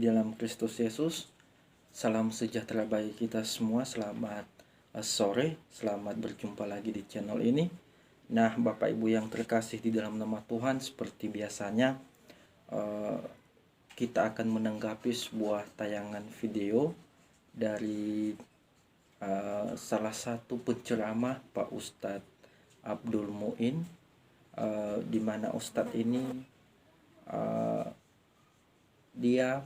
dalam Kristus Yesus. Salam sejahtera bagi kita semua. Selamat sore, selamat berjumpa lagi di channel ini. Nah, Bapak Ibu yang terkasih di dalam nama Tuhan, seperti biasanya kita akan menanggapi sebuah tayangan video dari salah satu penceramah Pak Ustadz Abdul Muin, di mana Ustadz ini dia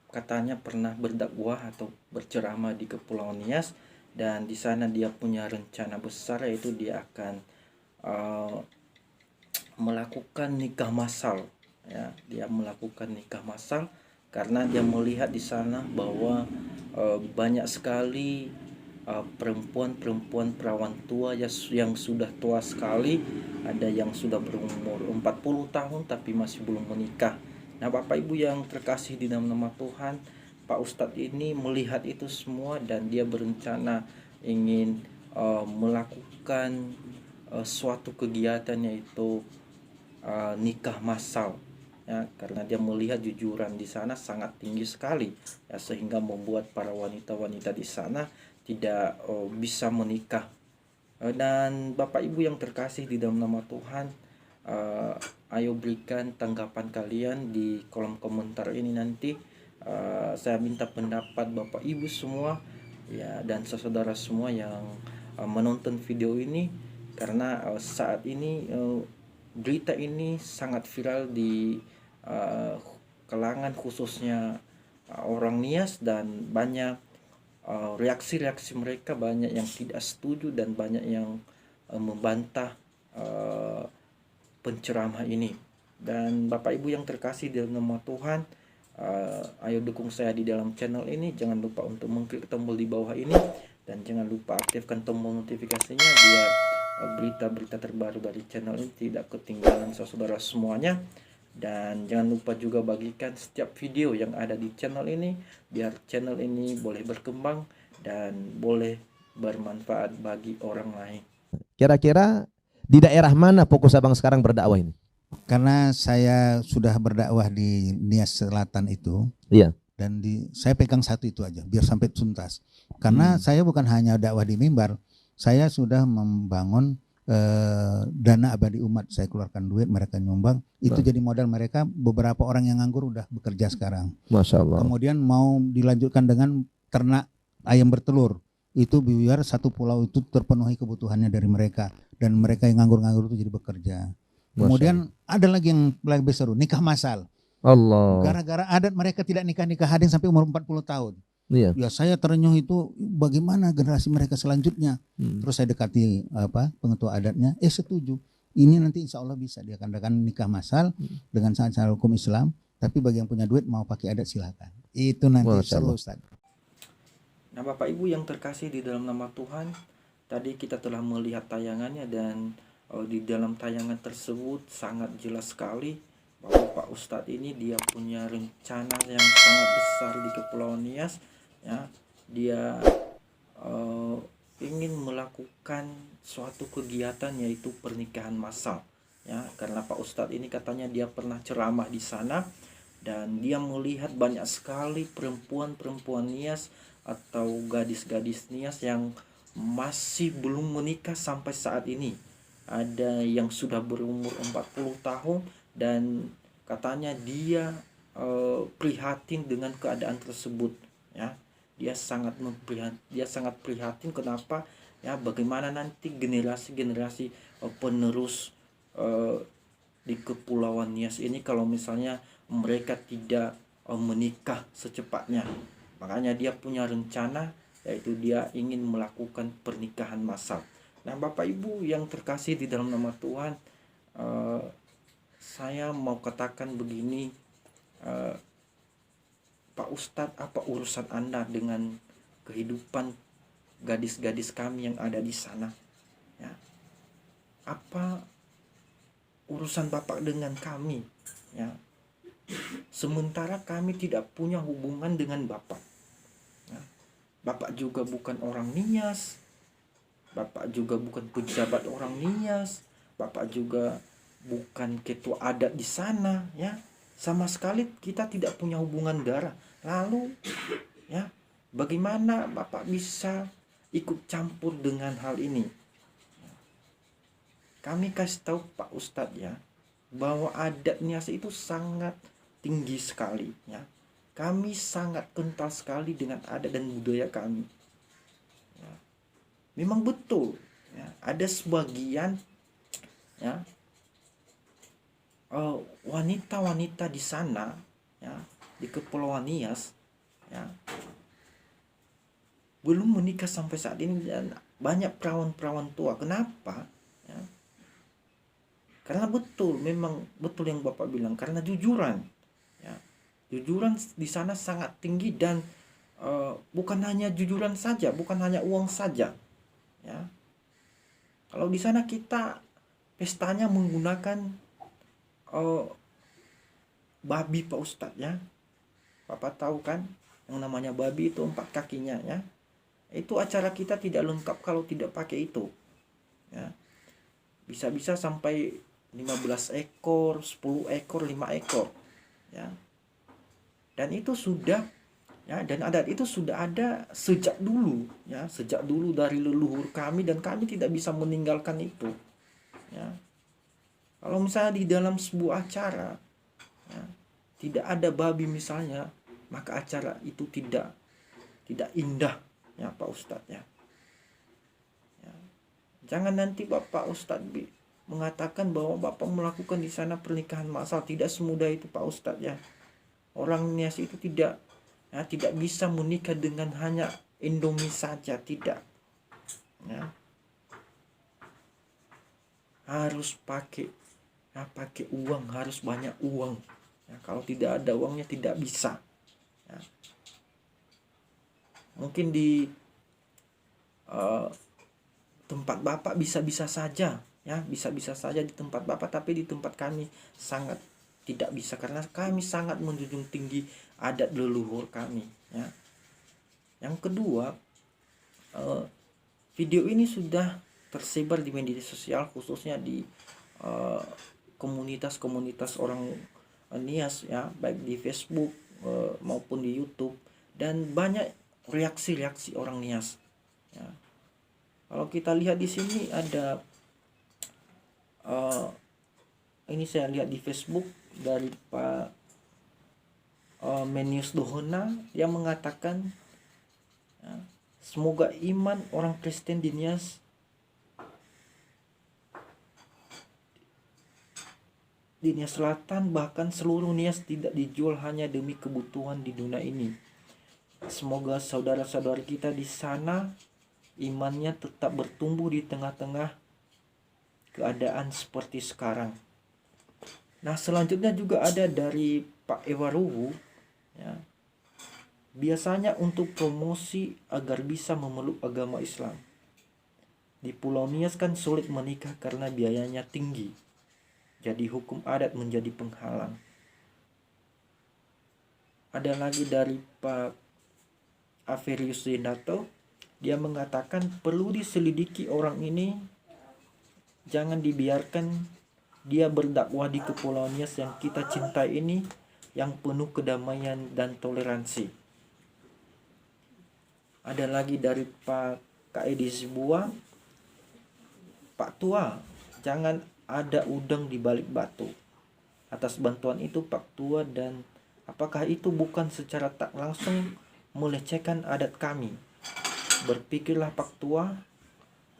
katanya pernah berdakwah atau berceramah di Kepulauan Nias, dan di sana dia punya rencana besar, yaitu dia akan melakukan nikah massal. Ya, dia melakukan nikah massal karena dia melihat di sana bahwa banyak sekali perempuan-perempuan perawan tua yang sudah tua sekali, ada yang sudah berumur 40 tahun tapi masih belum menikah. Nah, Bapak Ibu yang terkasih di dalam nama Tuhan, Pak Ustadz ini melihat itu semua dan dia berencana ingin melakukan suatu kegiatan, yaitu nikah massal. Ya, karena dia melihat jujuran di sana sangat tinggi sekali, ya, sehingga membuat para wanita-wanita di sana tidak bisa menikah. Dan Bapak Ibu yang terkasih di dalam nama Tuhan, ayo berikan tanggapan kalian di kolom komentar ini nanti. Saya minta pendapat Bapak Ibu semua, ya, dan saudara semua yang menonton video ini, karena saat ini berita ini sangat viral di kalangan khususnya orang Nias, dan banyak reaksi-reaksi mereka, banyak yang tidak setuju dan banyak yang membantah penceramah ini. Dan Bapak Ibu yang terkasih dalam nama Tuhan, ayo dukung saya di dalam channel ini. Jangan lupa untuk mengklik tombol di bawah ini, dan jangan lupa aktifkan tombol notifikasinya biar berita-berita terbaru dari channel ini tidak ketinggalan saudara semuanya. Dan jangan lupa juga bagikan setiap video yang ada di channel ini biar channel ini boleh berkembang dan boleh bermanfaat bagi orang lain. Kira-kira di daerah mana fokus abang sekarang berdakwah ini? Karena saya sudah berdakwah di Nias Selatan itu, Iya. dan saya pegang satu itu aja biar sampai tuntas. Karena saya bukan hanya dakwah di mimbar, saya sudah membangun dana abadi umat. Saya keluarkan duit, mereka nyumbang, itu jadi modal mereka. Beberapa orang yang nganggur udah bekerja sekarang. Masya Allah. Kemudian mau dilanjutkan dengan ternak ayam bertelur, itu biar satu pulau itu terpenuhi kebutuhannya dari mereka, dan mereka yang nganggur-nganggur itu jadi bekerja. Kemudian ada lagi yang lebih seru, nikah massal. Allah. Gara-gara adat mereka tidak nikah-nikah hadin sampai umur 40 tahun. Iya. Ya, saya terenyuh itu, bagaimana generasi mereka selanjutnya. Terus saya dekati pengetua adatnya, setuju. Ini nanti insya Allah bisa diadakan nikah massal dengan syarat hukum Islam. Tapi bagi yang punya duit mau pakai adat silakan. Itu nanti seru, Ustaz. Nah, Bapak Ibu yang terkasih di dalam nama Tuhan, tadi kita telah melihat tayangannya, dan di dalam tayangan tersebut sangat jelas sekali bahwa Pak Ustadz ini dia punya rencana yang sangat besar di Kepulauan Nias. Ya, dia ingin melakukan suatu kegiatan, yaitu pernikahan massal. Ya, karena Pak Ustadz ini katanya dia pernah ceramah di sana, dan dia melihat banyak sekali perempuan-perempuan Nias atau gadis-gadis Nias yang masih belum menikah sampai saat ini. Ada yang sudah berumur 40 tahun, dan katanya dia prihatin dengan keadaan tersebut. Ya, dia sangat prihatin. Kenapa? Ya, bagaimana nanti generasi-generasi penerus di Kepulauan Nias ini kalau misalnya mereka tidak menikah secepatnya. Makanya dia punya rencana, yaitu dia ingin melakukan pernikahan massal. Nah, Bapak Ibu yang terkasih di dalam nama Tuhan, saya mau katakan begini, Pak Ustadz, apa urusan Anda dengan kehidupan gadis-gadis kami yang ada di sana? Ya. Apa urusan Bapak dengan kami? Ya. Sementara kami tidak punya hubungan dengan Bapak. Ya. Bapak juga bukan orang Nias, Bapak juga bukan pejabat orang Nias, Bapak juga bukan ketua adat di sana, ya. Sama sekali kita tidak punya hubungan darah. Lalu ya, bagaimana Bapak bisa ikut campur dengan hal ini? Kami kasih tahu Pak Ustadz ya, bahwa adat Nias itu sangat tinggi sekali ya. Kami sangat kental sekali dengan adat dan budaya kami. Ya. Memang betul ya, ada sebagian ya wanita-wanita di sana ya, di Kepulauan Nias ya, belum menikah sampai saat ini, dan banyak perawan-perawan tua. Kenapa? Ya. Karena betul, memang betul yang Bapak bilang, karena jujuran. Ya. Jujuran di sana sangat tinggi, dan bukan hanya jujuran saja, bukan hanya uang saja. Ya. Kalau di sana kita pestanya menggunakan babi Pak Ustadz ya. Bapak tahu kan yang namanya babi itu 4 kakinya ya. Itu acara kita tidak lengkap kalau tidak pakai itu ya. Bisa-bisa sampai 15 ekor, 10 ekor, 5 ekor ya. Dan itu sudah ya, dan adat itu sudah ada sejak dulu ya, sejak dulu dari leluhur kami, dan kami tidak bisa meninggalkan itu ya. Kalau misalnya di dalam sebuah acara ya, tidak ada babi misalnya, maka acara itu tidak indah ya Pak Ustadz ya. Ya. Jangan nanti Bapak Ustadz mengatakan bahwa Bapak melakukan di sana pernikahan massal. Tidak semudah itu Pak Ustadz ya. Orang Nias itu tidak bisa menikah dengan hanya Indomie saja, tidak ya. Harus pakai uang, harus banyak uang ya. Kalau tidak ada uangnya tidak bisa ya. Mungkin di tempat Bapak bisa-bisa saja ya, bisa-bisa saja di tempat Bapak, tapi di tempat kami sangat tidak bisa, karena kami sangat menjunjung tinggi adat leluhur kami ya. Yang kedua, video ini sudah tersebar di media sosial, khususnya di komunitas-komunitas orang Nias ya, baik di Facebook maupun di YouTube, dan banyak reaksi-reaksi orang Nias ya. Kalau kita lihat di sini ada ini saya lihat di Facebook dari Pak Menius Dohona, yang mengatakan ya, semoga iman orang Kristen di Nias Selatan, bahkan seluruh Nias, tidak dijual hanya demi kebutuhan di dunia ini. Semoga saudara-saudari kita di sana imannya tetap bertumbuh di tengah-tengah keadaan seperti sekarang. Nah, selanjutnya juga ada dari Pak Ewaruwu ya. Biasanya untuk promosi agar bisa memeluk agama Islam. Di Pulau Nias kan sulit menikah karena biayanya tinggi. Jadi hukum adat menjadi penghalang. Ada lagi dari Pak Averius Zinato, dia mengatakan perlu diselidiki orang ini, jangan dibiarkan dia berdakwah di Kepulauan Nias yang kita cintai ini, yang penuh kedamaian dan toleransi. Ada lagi dari Pak Kaedi Sibuan, Pak Tua, jangan ada udang di balik batu. Atas bantuan itu Pak Tua, dan apakah itu bukan secara tak langsung melecehkan adat kami? Berpikirlah Pak Tua,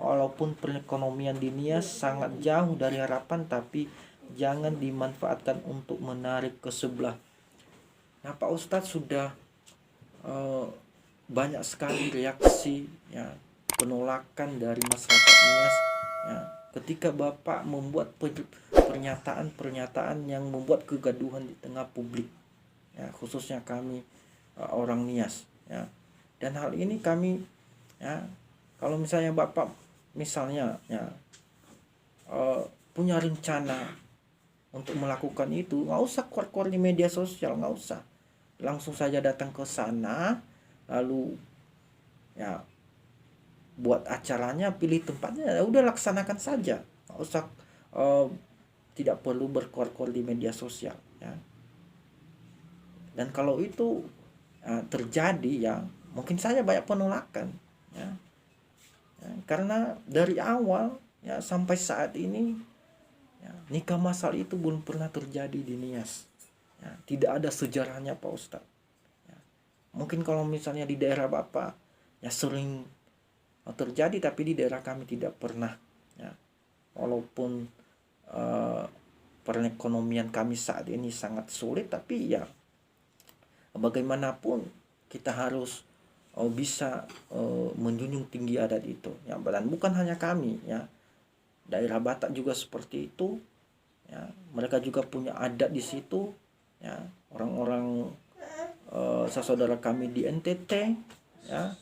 walaupun perekonomian di Nias sangat jauh dari harapan, tapi jangan dimanfaatkan untuk menarik ke sebelah. Nah Pak Ustadz, sudah banyak sekali reaksi ya, penolakan dari masyarakat Nias ya, ketika Bapak membuat pernyataan-pernyataan yang membuat kegaduhan di tengah publik ya, khususnya kami orang Nias ya. Dan hal ini kami ya, kalau misalnya Bapak misalnya ya punya rencana untuk melakukan itu, nggak usah keluar-keluar di media sosial, nggak usah, langsung saja datang ke sana, lalu ya buat acaranya, pilih tempatnya, ya udah laksanakan saja, nggak usah tidak perlu berkeluar-keluar di media sosial ya. Dan kalau itu terjadi, ya mungkin saja banyak penolakan, ya. Karena dari awal ya sampai saat ini, ya, nikah massal itu belum pernah terjadi di Nias, ya, tidak ada sejarahnya Pak Ustadz, ya. Mungkin kalau misalnya di daerah Bapak ya sering terjadi, tapi di daerah kami tidak pernah, ya. Walaupun perekonomian kami saat ini sangat sulit, tapi ya bagaimanapun kita harus bisa menjunjung tinggi adat itu, ya. Dan bukan hanya kami, ya, daerah Batak juga seperti itu, ya. Mereka juga punya adat di situ, ya. Orang-orang saudara kami di NTT, ya,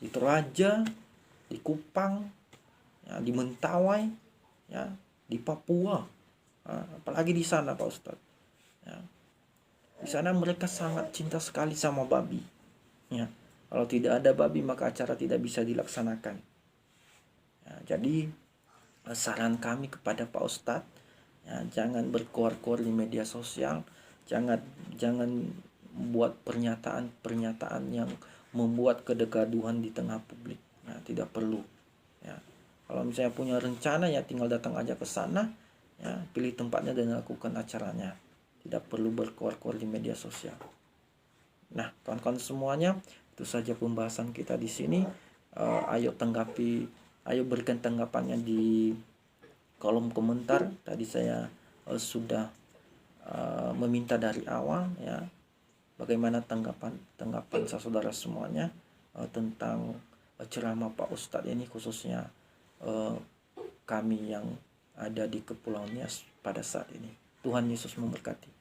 di Toraja, di Kupang, ya, di Mentawai, ya, di Papua, apalagi di sana Pak Ustadz, ya. Di sana mereka sangat cinta sekali sama babi, ya. Kalau tidak ada babi maka acara tidak bisa dilaksanakan, ya. Jadi saran kami kepada Pak Ustadz, ya, jangan berkoar-koar di media sosial, jangan buat pernyataan-pernyataan yang membuat kegaduhan di tengah publik, ya, tidak perlu, ya. Kalau misalnya punya rencana ya tinggal datang aja ke sana, ya, pilih tempatnya dan lakukan acaranya, tidak perlu berkoar-koar di media sosial. Nah, kawan-kawan semuanya, itu saja pembahasan kita di sini. Ayo berikan tanggapannya di kolom komentar. Tadi saya sudah meminta dari awal, ya, bagaimana tanggapan saudara semuanya tentang ceramah Pak Ustadz ini, khususnya kami yang ada di Kepulauan Nias pada saat ini. Tuhan Yesus memberkati.